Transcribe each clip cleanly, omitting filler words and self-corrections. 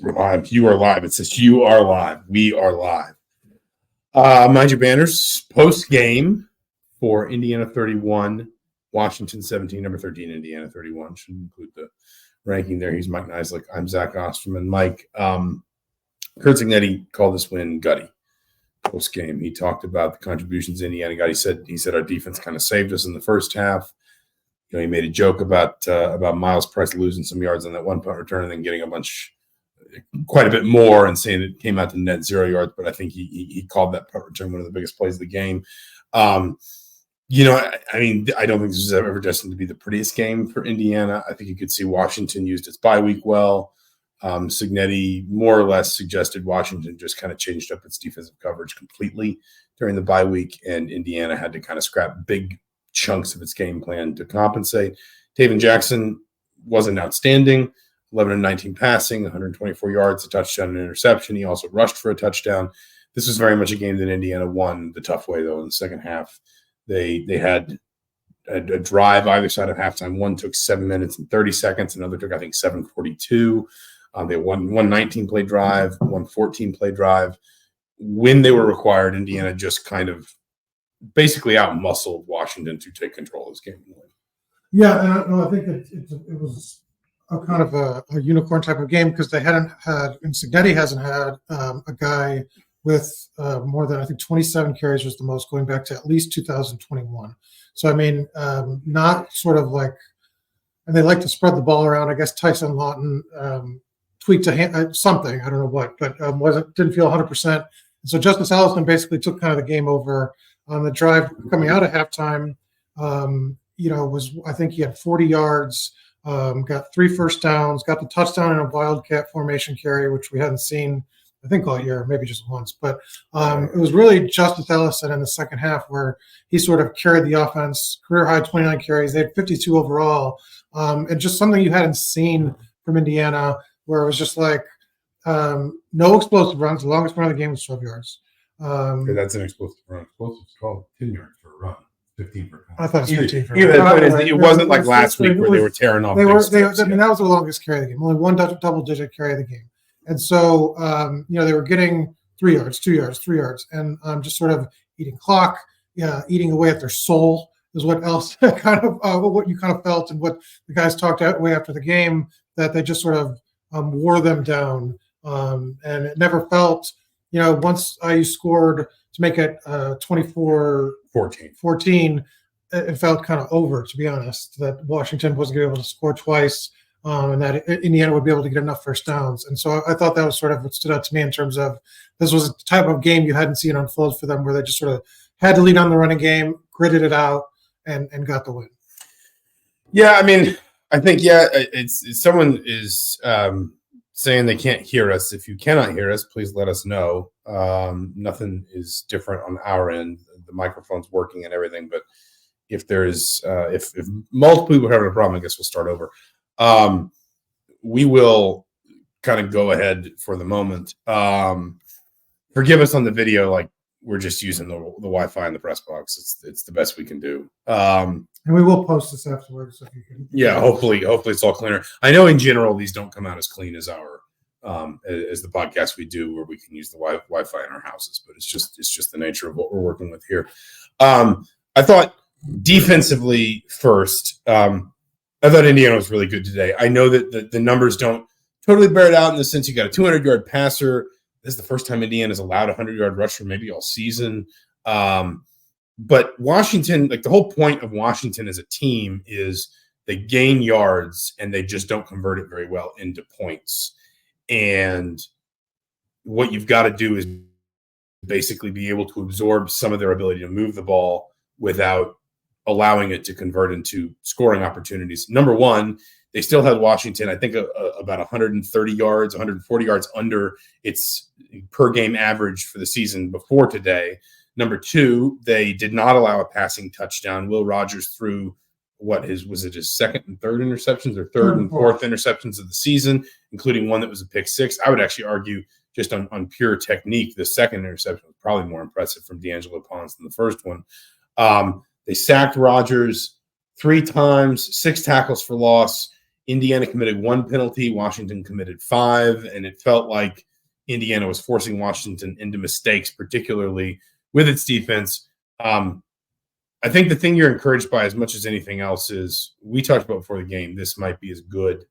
We're live. You are live. It says you are live. We are live. Mind your banners. Post game for Indiana 31, Washington 17, number 13, Indiana 31. Should include the ranking there. He's Mike Niziolek. I'm Zach Osterman. Mike, Curt Cignetti called this win gutty. Post game, he talked about the contributions Indiana got. He said our defense kind of saved us in the first half. He made a joke about Miles Price losing some yards on that one punt return and then getting quite a bit more and saying it came out to net 0 yards. But I think he called that punt return one of the biggest plays of the game. I don't think this was ever destined to be the prettiest game for Indiana. I think you could see Washington used its bye week well. Cignetti more or less suggested Washington just kind of changed up its defensive coverage completely during the bye week, and Indiana had to kind of scrap big chunks of its game plan to compensate. Taven Jackson wasn't outstanding, 11 and 19 passing, 124 yards, a touchdown and an interception. He also rushed for a touchdown. This was very much a game that Indiana won the tough way, though, in the second half. They had a drive either side of halftime. One took 7 minutes and 30 seconds. Another took, I think, 7:42. They won one 19-play drive, one 14-play drive. When they were required, Indiana just kind of basically out-muscled Washington to take control of this game. Yeah, and I think it was a kind of a unicorn type of game because they hadn't had, and Cignetti hasn't had a guy with more than, I think, 27 carries was the most going back to at least 2021. So, I mean, not sort of like, and they like to spread the ball around. I guess Tyson Lawton tweaked something, I don't know what, but didn't feel 100%. And so Justice Allison basically took kind of the game over on the drive coming out of halftime. I think he had 40 yards, got 3 first downs, got the touchdown in a wildcat formation carry, which we hadn't seen, I think, all year, maybe just once. But it was really Justice Allison in the second half where he sort of carried the offense, career high 29 carries. They had 52 overall, and just something you hadn't seen from Indiana, where it was just like no explosive runs. The longest run of the game was 12 yards. That's an explosive run. Explosive is called 10 yards for a run. 15 per I thought it was 15 for a run. It wasn't like last week where they were tearing off. That was the longest carry of the game. Only one double-digit carry of the game. And so, they were getting 3 yards, 2 yards, 3 yards, and just sort of eating clock, eating away at their soul is what else kind of what you kind of felt, and what the guys talked away after the game, that they just sort of wore them down. And it never felt, once IU scored to make it 24-14, it felt kind of over, to be honest, that Washington wasn't going to be able to score twice. And that Indiana would be able to get enough first downs. And so I thought that was sort of what stood out to me in terms of this was a type of game you hadn't seen unfold for them, where they just sort of had to lead on the running game, gritted it out, and got the win. Yeah, I mean, I think, it's someone is saying they can't hear us. If you cannot hear us, please let us know. Nothing is different on our end. The microphone's working and everything, but if there's if multiple people are having a problem, I guess we'll start over. We will kind of go ahead for the moment. Forgive us on the video, like we're just using the Wi-Fi in the press box. It's the best we can do. And we will post this afterwards if you can. Yeah, hopefully it's all cleaner. I know in general these don't come out as clean as our as the podcast we do, where we can use the Wi-Fi in our houses, but it's just the nature of what we're working with here. I thought defensively first. I thought Indiana was really good today. I know that the numbers don't totally bear it out in the sense you got a 200-yard passer. This is the first time Indiana's allowed a 100-yard rusher maybe all season. But Washington, like the whole point of Washington as a team is they gain yards and they just don't convert it very well into points. And what you've got to do is basically be able to absorb some of their ability to move the ball without allowing it to convert into scoring opportunities. Number one, they still had Washington, I think, about 130 yards, 140 yards under its per game average for the season before today. Number two, they did not allow a passing touchdown. Will Rogers threw was it his second and third interceptions, or third and fourth interceptions of the season, including one that was a pick six. I would actually argue just on pure technique, the second interception was probably more impressive from D'Angelo Pons than the first one. They sacked Rogers 3 times, 6 tackles for loss. Indiana committed 1 penalty, Washington committed 5, and it felt like Indiana was forcing Washington into mistakes, particularly with its defense. I think the thing you're encouraged by as much as anything else is we talked about before the game, this might be as good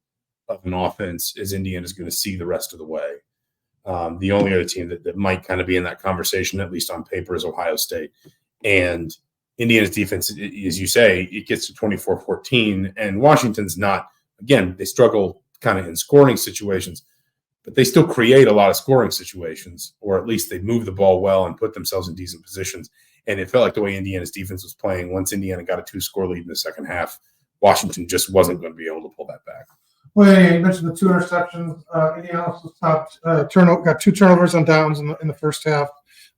of an offense as Indiana's going to see the rest of the way. The only other team that might kind of be in that conversation, at least on paper, is Ohio State. And Indiana's defense, as you say, it gets to 24-14, and Washington's not, again, they struggle kind of in scoring situations, but they still create a lot of scoring situations, or at least they move the ball well and put themselves in decent positions. And it felt like the way Indiana's defense was playing, once Indiana got a 2-score lead in the second half, Washington just wasn't going to be able to pull that back. Well, yeah, you mentioned the 2 interceptions. Indiana also got 2 turnovers on downs in the first half.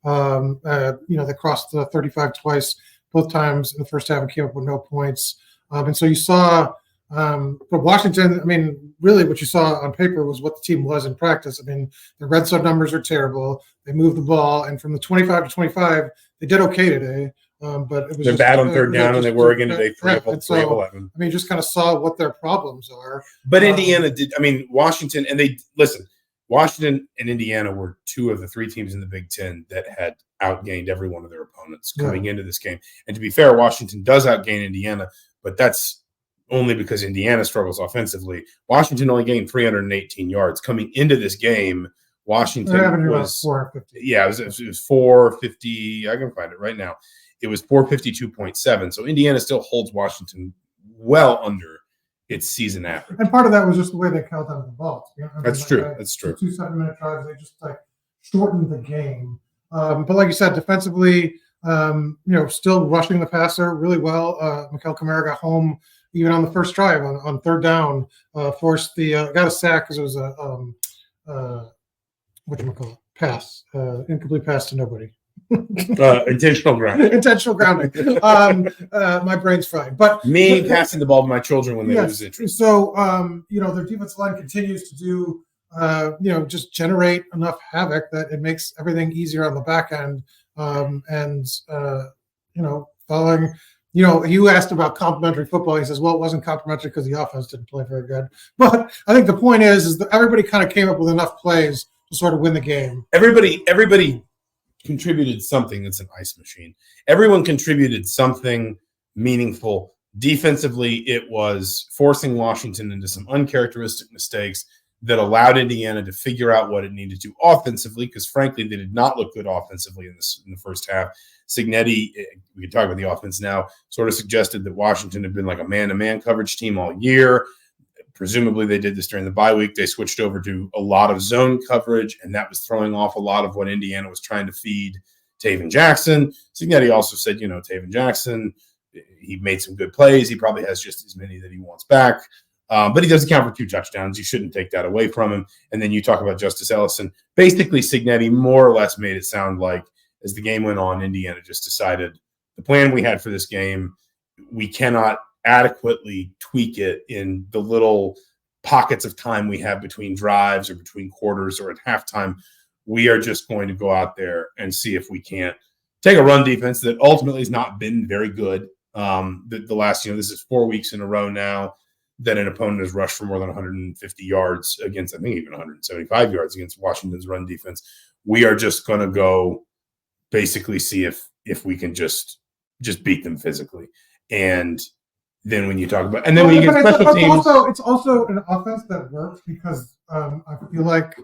They crossed the 35 twice, both times in the first half, and came up with no points. And so you saw, but Washington, I mean, really what you saw on paper was what the team was in practice. I mean, the red zone numbers are terrible. They moved the ball, and from the 25 to 25, they did okay today. But it was they're bad on third down, and they were again today. 3 of 11. I mean, just kind of saw what their problems are. But Indiana did. I mean, Washington, and they listen. Washington and Indiana were 2 of the 3 teams in the Big Ten that had outgained every one of their opponents coming into this game. And to be fair, Washington does outgain Indiana, but that's only because Indiana struggles offensively. Washington only gained 318 yards coming into this game. Washington was 450. Yeah, it was 450. I can find it right now. It was 452.7. So Indiana still holds Washington well under its season average. And part of that was just the way they count out the ball. That's true. That's true. 2 7-minute drives, they just shortened the game. But like you said, defensively, still rushing the passer really well. Mikel Kamara got home even on the first drive on third down. Forced got a sack because it was a pass, incomplete pass to nobody. Intentional grounding. Intentional grounding. My brain's fried. But me passing the ball to my children when they lose interest. So their defensive line continues to do just generate enough havoc that it makes everything easier on the back end. Following, you asked about complimentary football. He says, well, it wasn't complimentary because the offense didn't play very good. But I think the point is that everybody kind of came up with enough plays to sort of win the game. Everybody contributed something. That's an ice machine. Everyone contributed something meaningful. Defensively, it was forcing Washington into some uncharacteristic mistakes that allowed Indiana to figure out what it needed to offensively, because frankly, they did not look good offensively in the first half. Cignetti, we can talk about the offense now, sort of suggested that Washington had been like a man-to-man coverage team all year. Presumably they did this during the bye week. They switched over to a lot of zone coverage, and that was throwing off a lot of what Indiana was trying to feed Taven Jackson. Cignetti also said, Taven Jackson, he made some good plays. He probably has just as many that he wants back. But he does account for 2 touchdowns. You shouldn't take that away from him. And then you talk about Justice Ellison. Basically, Cignetti more or less made it sound like as the game went on, Indiana just decided the plan we had for this game, we cannot adequately tweak it in the little pockets of time we have between drives or between quarters or at halftime. We are just going to go out there and see if we can't take a run defense that ultimately has not been very good. The last, this is 4 weeks in a row now that an opponent has rushed for more than 150 yards against, I think even 175 yards against Washington's run defense. We are just going to go basically see if we can just beat them physically. And then when you talk about, and then when you get special teams. It's also an offense that works because I feel like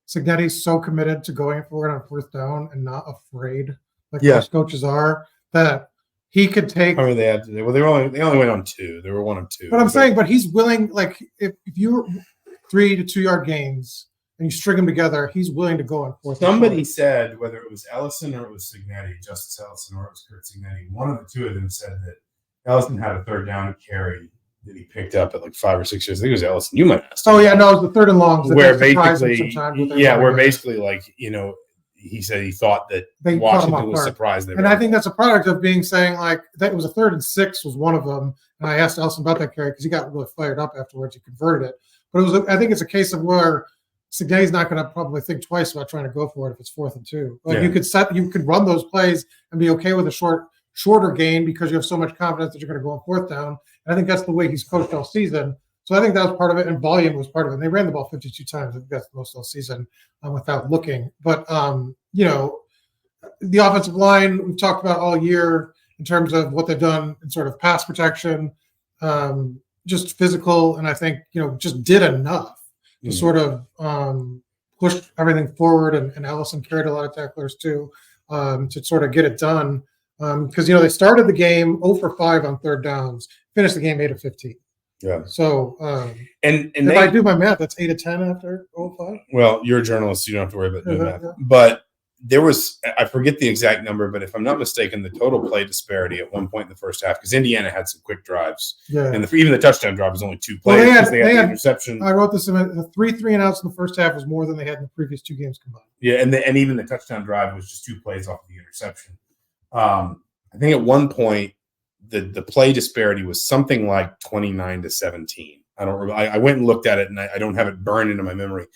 Cignetti's so committed to going for it on fourth down and not afraid, like most coaches are, that he could take. I mean, they only went on 2. They were 1 of 2. But I'm saying, but he's willing. Like if you 3 to 2 yard gains and you string them together, he's willing to go on fourth. Somebody said whether it was Ellison or it was Cignetti, Justice Ellison or it was Curt Cignetti, one of the 2 of them said that Ellison had a third down carry that he picked up at like 5 or 6 years. I think it was Ellison. You might ask. Oh yeah, no, it was the 3rd and longs. Where basically, like he said he thought that Washington was surprised. And I think that's a product of saying like that it was a 3rd and 6 was one of them. And I asked Ellison about that carry because he got really fired up afterwards. He converted it, but I think it's a case of where Cignetti's not going to probably think twice about trying to go for it if it's 4th and 2. Like you could run those plays and be okay with a shorter gain because you have so much confidence that you're going to go on 4th down. And I think that's the way he's coached all season. So I think that was part of it, and volume was part of it. And they ran the ball 52 times. I think that's the most all season without looking. But, you know, the offensive line we've talked about all year in terms of what they've done in sort of pass protection, just physical, and I think, you know, just did enough to sort of push everything forward. And Allison carried a lot of tacklers too to sort of get it done. Because, you know, they started the game 0 for 5 on third downs, finished the game 8 of 15. Yeah. So, and if I do my math, that's 8 of 10 after 0 5. Well, you're a journalist, so you don't have to worry about doing that. Yeah. But there was, I forget the exact number, but if I'm not mistaken, the total play disparity at one point in the first half, because Indiana had some quick drives. Yeah. And even the touchdown drive was only 2 plays because they had the interception. I wrote this in the 3 and outs in the first half was more than they had in the previous 2 games combined. Yeah, and even the touchdown drive was just 2 plays off of the interception. I think at one point the play disparity was something like 29-17. I don't remember. I went and looked at it, and I don't have it burned into my memory.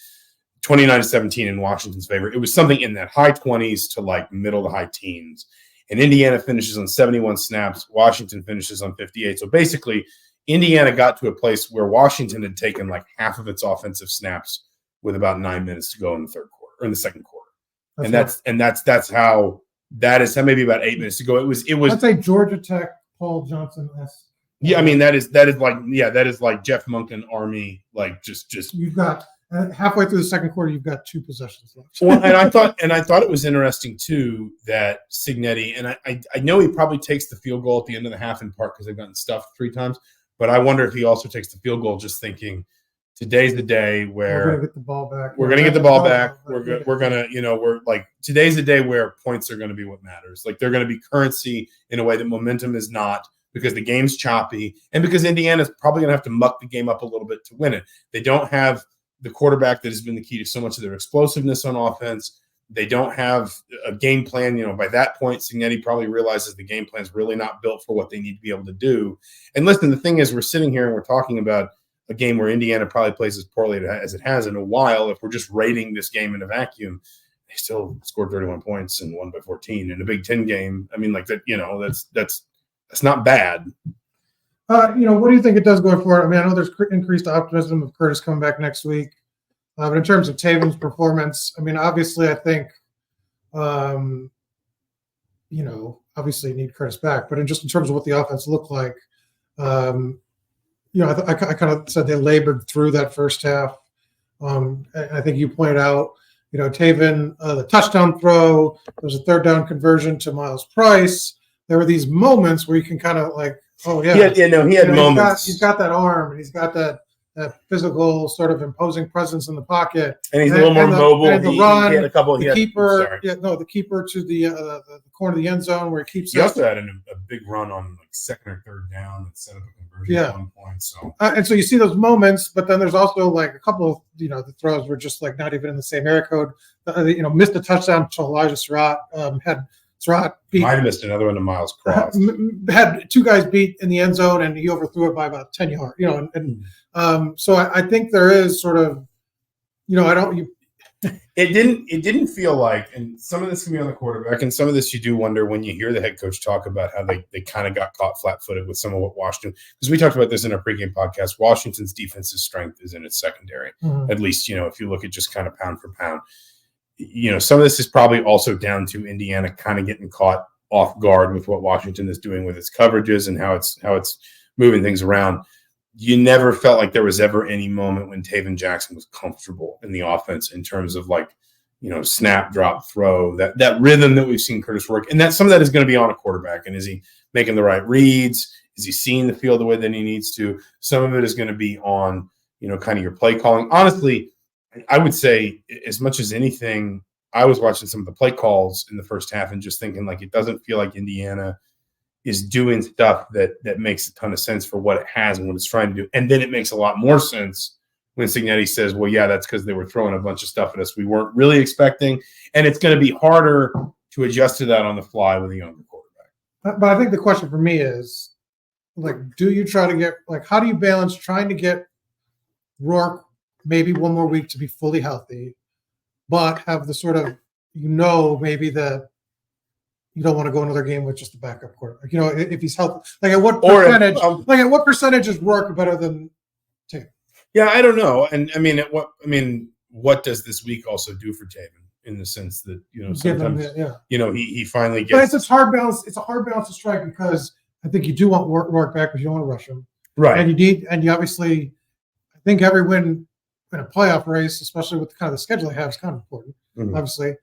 29-17 in Washington's favor. It was something in that high 20s to like middle to high teens. And Indiana finishes on 71 snaps. Washington finishes on 58. So basically, Indiana got to a place where Washington had taken like half of its offensive snaps with about 9 minutes to go in the third quarter or in the second quarter. That's how maybe about 8 minutes to go. It was. I'd say Georgia Tech, Paul Johnson-esque. Yeah, I mean that is like Jeff Monken Army, like just you've got halfway through the second quarter, you've got 2 possessions left. Well, and I thought it was interesting too that Cignetti, and I know he probably takes the field goal at the end of the half in part because they've gotten stuffed 3 times, but I wonder if he also takes the field goal just thinking today's the day where we're gonna get the ball back. We're gonna get the ball back. We're gonna, you know, we're like today's the day where points are gonna be what matters. Like they're gonna be currency in a way that momentum is not, because the game's choppy and because Indiana's probably gonna have to muck the game up a little bit to win it. They don't have the quarterback that has been the key to so much of their explosiveness on offense. They don't have a game plan. You know, by that point, Cignetti probably realizes the game plan is really not built for what they need to be able to do. And listen, the thing is, we're sitting here and we're talking about a game where Indiana probably plays as poorly as it has in a while. If we're just rating this game in a vacuum, they still scored 31 points and won by 14 in a Big Ten game. I mean, like that, you know, that's not bad. You know, what do you think it does going forward? I mean, I know there's increased optimism of Curtis coming back next week. But in terms of Taven's performance, I mean, obviously, I think, you know, obviously you need Curtis back. But in terms of what the offense looked like, you know, I kind of said they labored through that first half. And I think you pointed out, you know, Taven, the touchdown throw, there was a third down conversion to Miles Price. There were these moments where you can kind of like, oh, yeah. He had moments. He's got that arm, and he's got that physical sort of imposing presence in the pocket. And he's a little more mobile. And the run, he had a couple. The keeper to the corner of the end zone where he keeps. He also had a big run on like second or third down that set up a conversion at one point. So and so you see those moments, but then there's also like a couple of, you know, the throws were just like not even in the same area code. You know, missed a touchdown to Elijah Surratt. Had Surratt beat. Might have missed another one to Miles Cross. Had 2 guys beat in the end zone, and he overthrew it by about 10 yards. You know, and so I think there is sort of, you know, It didn't feel like, and some of this can be on the quarterback, and some of this you do wonder when you hear the head coach talk about how they kind of got caught flat-footed with some of what Washington, because we talked about this in our pregame podcast. Washington's defensive strength is in its secondary, at least, you know, if you look at just kind of pound for pound. You know, some of this is probably also down to Indiana kind of getting caught off guard with what Washington is doing with its coverages and how it's moving things around. You never felt like there was ever any moment when Taven Jackson was comfortable in the offense in terms of like, you know, snap, drop, throw, that rhythm that we've seen Curtis work. And that some of that is going to be on a quarterback. And is he making the right reads? Is he seeing the field the way that he needs to? Some of it is going to be on, you know, kind of your play calling. Honestly, I would say as much as anything, I was watching some of the play calls in the first half and just thinking like, it doesn't feel like Indiana is doing stuff that makes a ton of sense for what it has and what it's trying to do. And then it makes a lot more sense when Cignetti says, well, yeah, that's because they were throwing a bunch of stuff at us we weren't really expecting. And it's going to be harder to adjust to that on the fly with a younger quarterback. But I think the question for me is, like, do you try to get, like, how do you balance trying to get Rourke maybe one more week to be fully healthy, but have the sort of, you know, maybe that you don't want to go another game with just a backup quarterback. You know, if he's healthy, like at what percentage? Like at what percentage is Rourke better than Taven. Yeah, I don't know. And what does this week also do for Taven in the sense that, sometimes, he finally gets. But it's a hard balance. It's a hard balance to strike because I think you do want Rourke back, but you don't want to rush him. Right. And you obviously, I think every win in a playoff race, especially with kind of the schedule they have, is kind of important, obviously.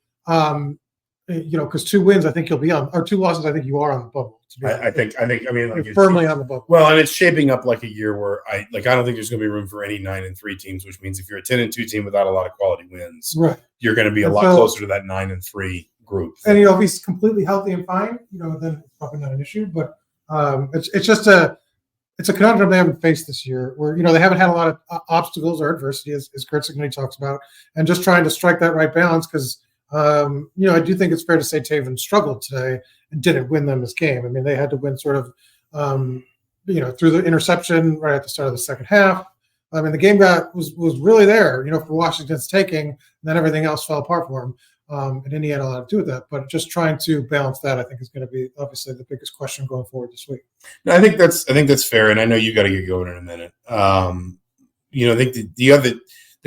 Because 2 wins, I think you'll be on, or 2 losses, I think you are on the bubble. I think, you're firmly on the bubble. Well, and it's shaping up like a year where I don't think there's going to be room for any 9-3 teams, which means if you're a 10-2 team without a lot of quality wins, right, you're going to be a lot closer to that 9-3 group. And if he's completely healthy and fine, then it's probably not an issue. But it's just it's a conundrum they haven't faced this year, where they haven't had a lot of obstacles or adversity, as Curt Cignetti talks about, and just trying to strike that right balance because. I do think it's fair to say Taven struggled today and didn't win them this game. I mean, they had to win sort of, through the interception right at the start of the second half. I mean, the game was really there, for Washington's taking, and then everything else fell apart for them. And Indiana had a lot to do with that. But just trying to balance that, I think, is going to be obviously the biggest question going forward this week. No, I think that's fair, and I know you got to get going in a minute. I think the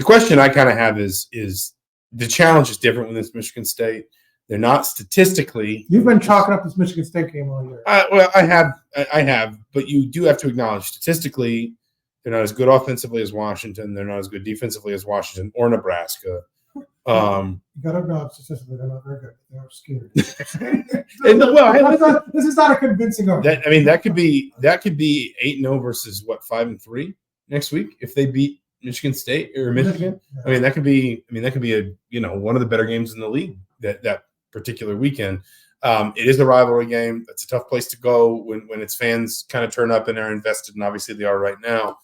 question I kind of have is. The challenge is different with this Michigan State. They're not statistically. You've been chalking up this Michigan State game all year. Well, I have, but you do have to acknowledge statistically they're not as good offensively as Washington. They're not as good defensively as Washington or Nebraska. You got to acknowledge statistically they're not very good. They are scared. This is not a convincing argument. That could be 8-0 versus 5-3 next week if they beat Michigan State or Michigan. Yeah. That could be a one of the better games in the league that particular weekend. It is a rivalry game. That's a tough place to go when its fans kind of turn up and are invested, and obviously they are right now.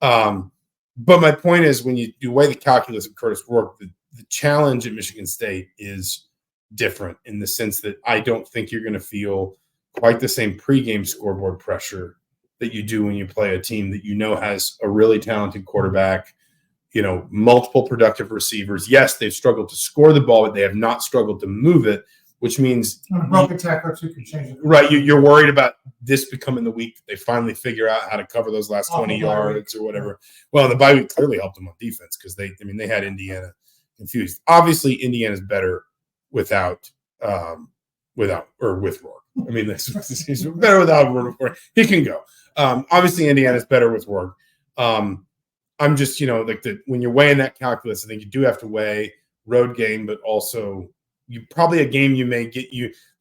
But my point is, when you weigh the calculus of Curtis Rourke, the challenge at Michigan State is different in the sense that I don't think you're going to feel quite the same pregame scoreboard pressure that you do when you play a team that has a really talented quarterback, multiple productive receivers. Yes, they've struggled to score the ball, but they have not struggled to move it, which means on a broken tackle too can change it. Right, you're worried about this becoming the week that they finally figure out how to cover those last 20 yards or whatever. Well, the bye week clearly helped them on defense because they had Indiana confused. Obviously, Indiana's better with Rourke. He's better without Rourke. He can go. Obviously, Indiana's better with Rourke. I'm just, when you're weighing that calculus, I think you do have to weigh road game, but also probably a game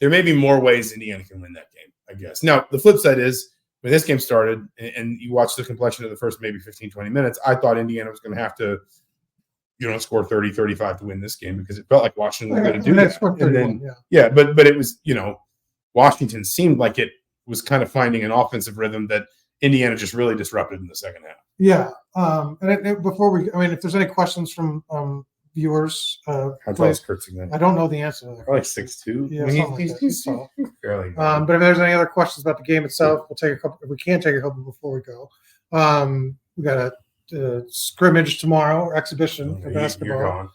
there may be more ways Indiana can win that game, I guess. Now, the flip side is when this game started and you watch the complexion of the first maybe 15, 20 minutes, I thought Indiana was going to have to, score 30, 35 to win this game because it felt like Washington was going to do that. And then, but it was, Washington seemed like it was kind of finding an offensive rhythm that Indiana just really disrupted in the second half. Yeah. If there's any questions from viewers, how tall is Curt Cignetti? I don't know the answer to that. Probably 6'2". Yeah, he's fairly. But if there's any other questions about the game itself, we'll take a couple. If we can't take a couple before we go, we got a scrimmage tomorrow or exhibition for basketball.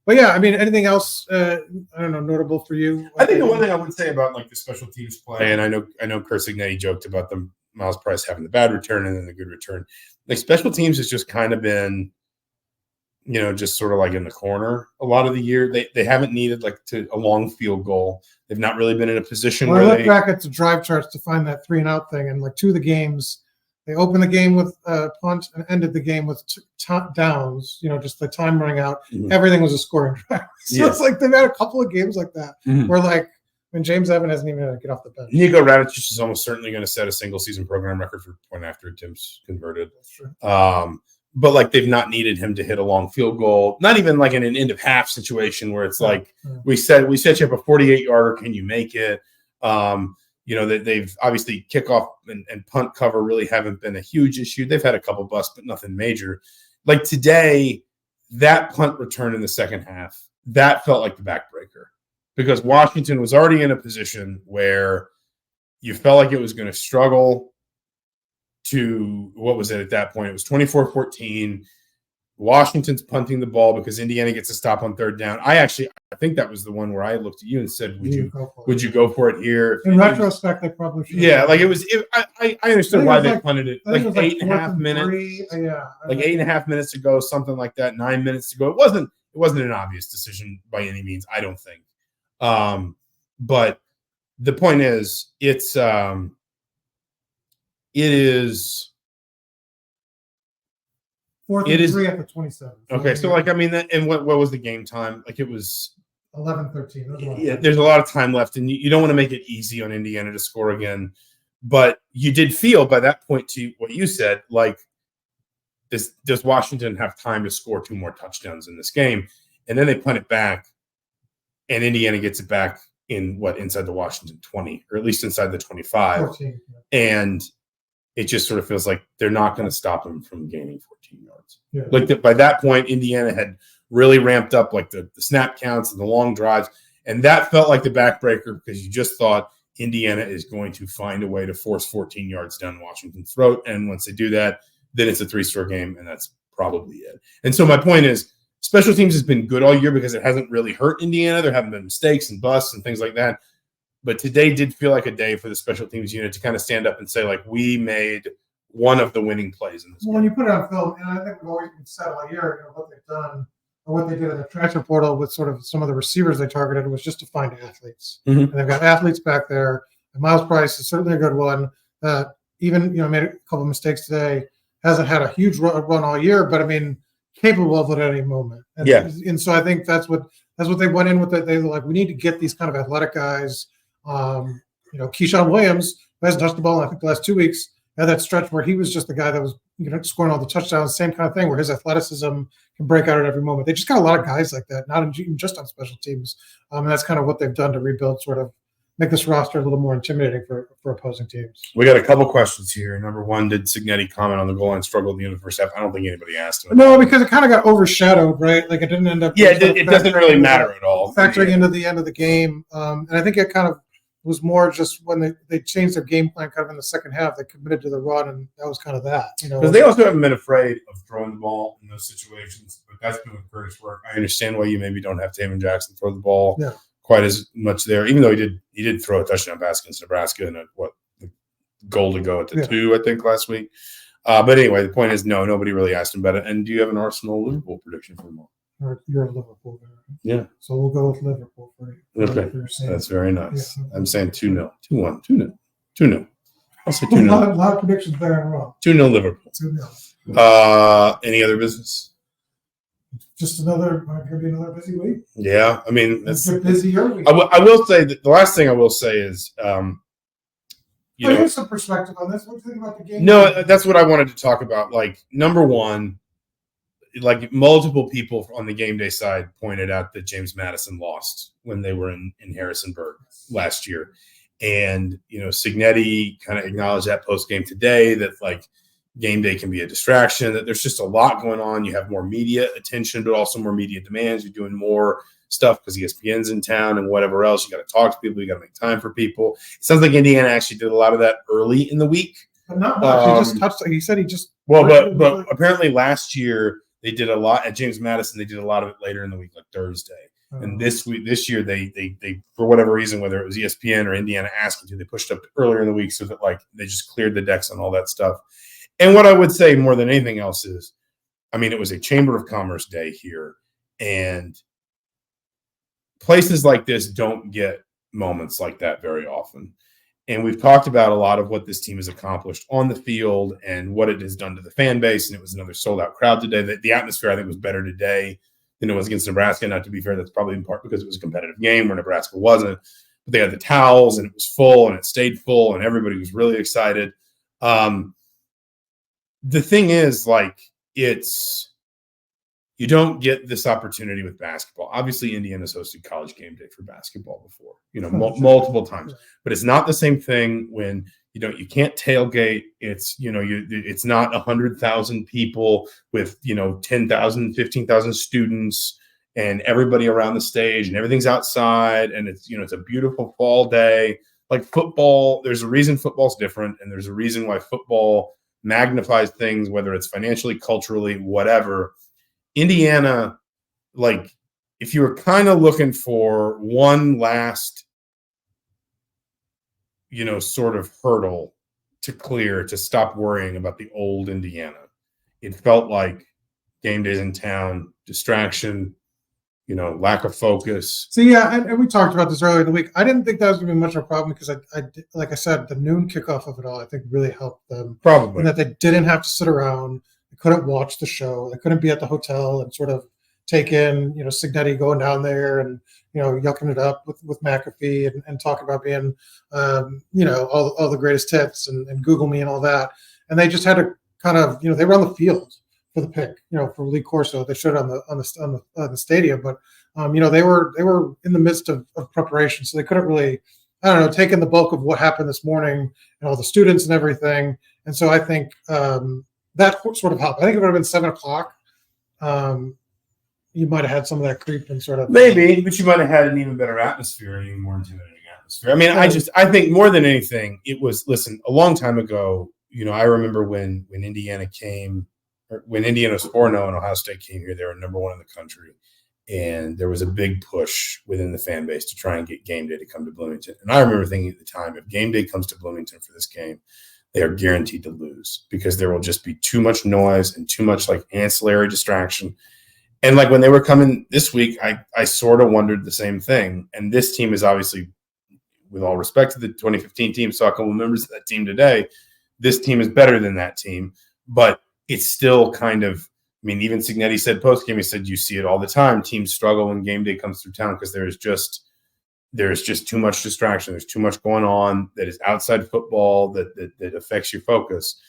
But yeah, anything else? I don't know, notable for you? I think the one thing I would say about the special teams play, and I know Curt Cignetti joked about the Miles Price having the bad return and then the good return. Special teams has just kind of been, just sort of in the corner a lot of the year. They haven't needed a long field goal. They've not really been in a position where I look back at the drive charts to find that 3-and-out thing, and 2 of the games. They opened the game with a punt and ended the game with downs, just the time running out. Mm-hmm. Everything was a scoring drive. So it's they've had a couple of games like that where when James Evan hasn't even had to get off the bench. Nico Radicic is almost certainly going to set a single-season program record for point after attempts converted. That's true. But they've not needed him to hit a long field goal. Not even in an end of half situation where it's we set you up a 48-yarder. Can you make it? That they've obviously kickoff and punt cover really haven't been a huge issue. They've had a couple busts, but nothing major. Today, that punt return in the second half, that felt like the backbreaker because Washington was already in a position where you felt like it was going to struggle to, what was it at that point? It was 24-14. Washington's punting the ball because Indiana gets a stop on third down. I think that was the one where I looked at you and said, would you go for it here? In retrospect, they probably should. Yeah, like I understood why they punted it. Like 8.5 minutes. 8.5 minutes to go, something like that, 9 minutes to go. It wasn't an obvious decision by any means, I don't think. But the point is, it is 4th and 3 at the 27. Okay, so and what was the game time? Like it was 11-13. Yeah, there's a lot of time left, and you don't want to make it easy on Indiana to score again. But you did feel by that point, to what you said, like does Washington have time to score 2 more touchdowns in this game? And then they punt it back, and Indiana gets it back inside the Washington 20, or at least inside the 25. 14, and it just sort of feels like they're not going to stop them from gaining 14 yards. Yeah. Like by that point, Indiana had really ramped up like the snap counts and the long drives, and that felt like the backbreaker because you just thought Indiana is going to find a way to force 14 yards down Washington's throat, and once they do that, then it's a 3-score game, and that's probably it. And so my point is, special teams has been good all year because it hasn't really hurt Indiana. There haven't been mistakes and busts and things like that. But today did feel like a day for the special teams unit to kind of stand up and say, like, we made one of the winning plays in this game. When you put it on film, and I think we've always been said all year, what they've done or what they did in the transfer portal with sort of some of the receivers they targeted was just to find athletes. Mm-hmm. And they've got athletes back there. And Miles Price is certainly a good one. Even made a couple of mistakes today. Hasn't had a huge run all year, but capable of it at any moment. And, and so I think that's what they went in with. They were like, we need to get these kind of athletic guys. Keyshawn Williams, who hasn't touched the ball in I think the last 2 weeks, had that stretch where he was just the guy that was scoring all the touchdowns, same kind of thing, where his athleticism can break out at every moment. They just got a lot of guys like that, not even just on special teams. And that's kind of what they've done to rebuild, sort of make this roster a little more intimidating for opposing teams. We got a couple questions here. Number one, did Cignetti comment on the goal line struggle at the end of the first half? I don't think anybody asked him. No, because it kind of got overshadowed, right? Like it didn't end up. Yeah, it doesn't really matter at all. Factoring into the end of the game. And I think it kind of was more just when they changed their game plan kind of in the second half. They committed to the run, and that was kind of that. Because they also haven't been afraid of throwing the ball in those situations. But that's been with Curtis' work. I understand why you maybe don't have Taven Jackson throw the ball quite as much there, even though he did throw a touchdown pass against Nebraska and the goal to go at the 2, I think, last week. But anyway, the point is, no, nobody really asked him about it. And do you have an Arsenal-Liverpool prediction for them all? You're a Liverpool guy. Yeah. So we'll go with Liverpool for you. Okay. That's very nice. Yeah. I'm saying 2-0. 2-1. 2-0. 2-0. I'll say 2-0. A lot of predictions there in a row. 2-0 Liverpool. 2-0. Any other business? Just going to be another busy week. Yeah. It's a busier week. I will say that the last thing I will say is, here's some perspective on this. What do you think about the game? No, that's what I wanted to talk about. Like, number one, like multiple people on the game day side pointed out that James Madison lost when they were in Harrisonburg last year. And, Cignetti kind of acknowledged that post game today that like game day can be a distraction, that there's just a lot going on. You have more media attention, but also more media demands. You're doing more stuff because ESPN's in town and whatever else. You got to talk to people. You got to make time for people. It sounds like Indiana actually did a lot of that early in the week. But not much. He just touched. He said he just. Well, but apparently last year they did a lot at James Madison. They did a lot of it later in the week, like Thursday. And this year, they for whatever reason, whether it was ESPN or Indiana asking to, they pushed up earlier in the week so that like they just cleared the decks on all that stuff. And what I would say more than anything else is, it was a Chamber of Commerce day here, and places like this don't get moments like that very often. And we've talked about a lot of what this team has accomplished on the field and what it has done to the fan base. And it was another sold-out crowd today. The atmosphere, I think, was better today than it was against Nebraska. Not to be fair, that's probably in part because it was a competitive game where Nebraska wasn't. But they had the towels, and it was full, and it stayed full, and everybody was really excited. The thing is, like, you don't get this opportunity with basketball. Obviously, Indiana's hosted College Game Day for basketball before, multiple times. But it's not the same thing when you can't tailgate. It's it's not 100,000 people with 10,000, 15,000 students and everybody around the stage and everything's outside and it's it's a beautiful fall day. Like football, there's a reason football's different, and there's a reason why football magnifies things, whether it's financially, culturally, whatever. Indiana, like, if you were kind of looking for one last, sort of hurdle to clear to stop worrying about the old Indiana, it felt like game days in town, distraction, lack of focus. So yeah, and we talked about this earlier in the week. I didn't think that was going to be much of a problem because I like I said, the noon kickoff of it all, I think really helped them. Probably. And that they didn't have to sit around. They couldn't watch the show. They couldn't be at the hotel and sort of take in, Cignetti going down there and, yucking it up with McAfee and talk about being, all the greatest hits and Google me and all that. And they just had to kind of, they were on the field for the pick, for Lee Corso. They showed it on the stadium, but they were in the midst of preparation, so they couldn't really, take in the bulk of what happened this morning and all the students and everything. And so I think that sort of helped. I think if it would have been 7:00, you might have had some of that creep and sort of maybe, but you might have had an even better atmosphere, an even more intimidating atmosphere. I mean, I think more than anything, it was, listen, a long time ago, I remember when Indiana came, or when Indiana was 4-0 and Ohio State came here, they were number 1 in the country. And there was a big push within the fan base to try and get game day to come to Bloomington. And I remember thinking at the time, if game day comes to Bloomington for this game, they are guaranteed to lose because there will just be too much noise and too much like ancillary distraction. And like when they were coming this week, I sort of wondered the same thing. And this team is obviously, with all respect to the 2015 team, saw a couple of members of that team today. This team is better than that team, but it's still kind of, I mean, even Cignetti said post-game, he said, you see it all the time. Teams struggle when game day comes through town because there's just too much distraction. There's too much going on that is outside football that affects your focus.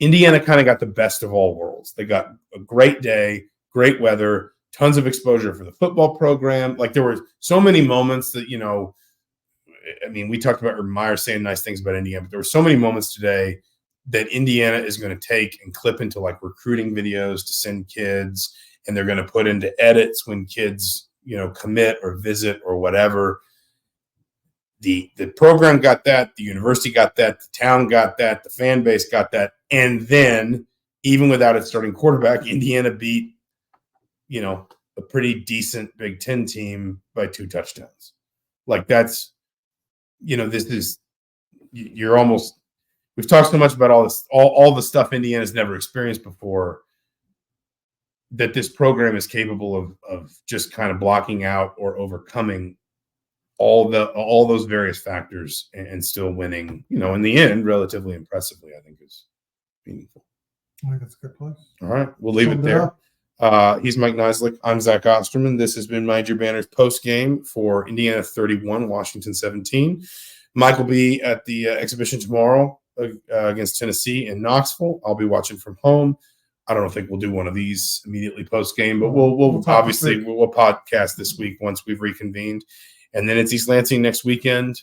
Indiana kind of got the best of all worlds. They got a great day, great weather, tons of exposure for the football program. Like there were so many moments that, I mean, we talked about Urban Meyer saying nice things about Indiana, but there were so many moments today that Indiana is going to take and clip into like recruiting videos to send kids, and they're going to put into edits when kids, commit or visit or whatever. The program got that, the university got that, the town got that, the fan base got that. And then even without its starting quarterback, Indiana beat, a pretty decent Big Ten team by 2 touchdowns. Like that's, this is, you're almost, we've talked so much about all this, all the stuff Indiana's never experienced before, that this program is capable of just kind of blocking out or overcoming all those various factors and still winning, in the end, relatively impressively, I think is meaningful. I think that's a good place. All right. We'll leave it there. He's Mike Niziolek. I'm Zach Osterman. This has been Mind Your Banners post game for Indiana 31, Washington 17. Mike will be at the exhibition tomorrow against Tennessee in Knoxville. I'll be watching from home. I don't think we'll do one of these immediately post game, but we'll obviously we'll podcast this week once we've reconvened, and then it's East Lansing next weekend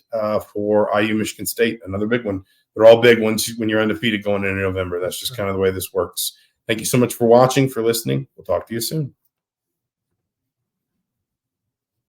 for IU Michigan State, another big one. They're all big ones when you're undefeated going into November. That's just kind of the way this works. Thank you so much for watching, for listening. We'll talk to you soon.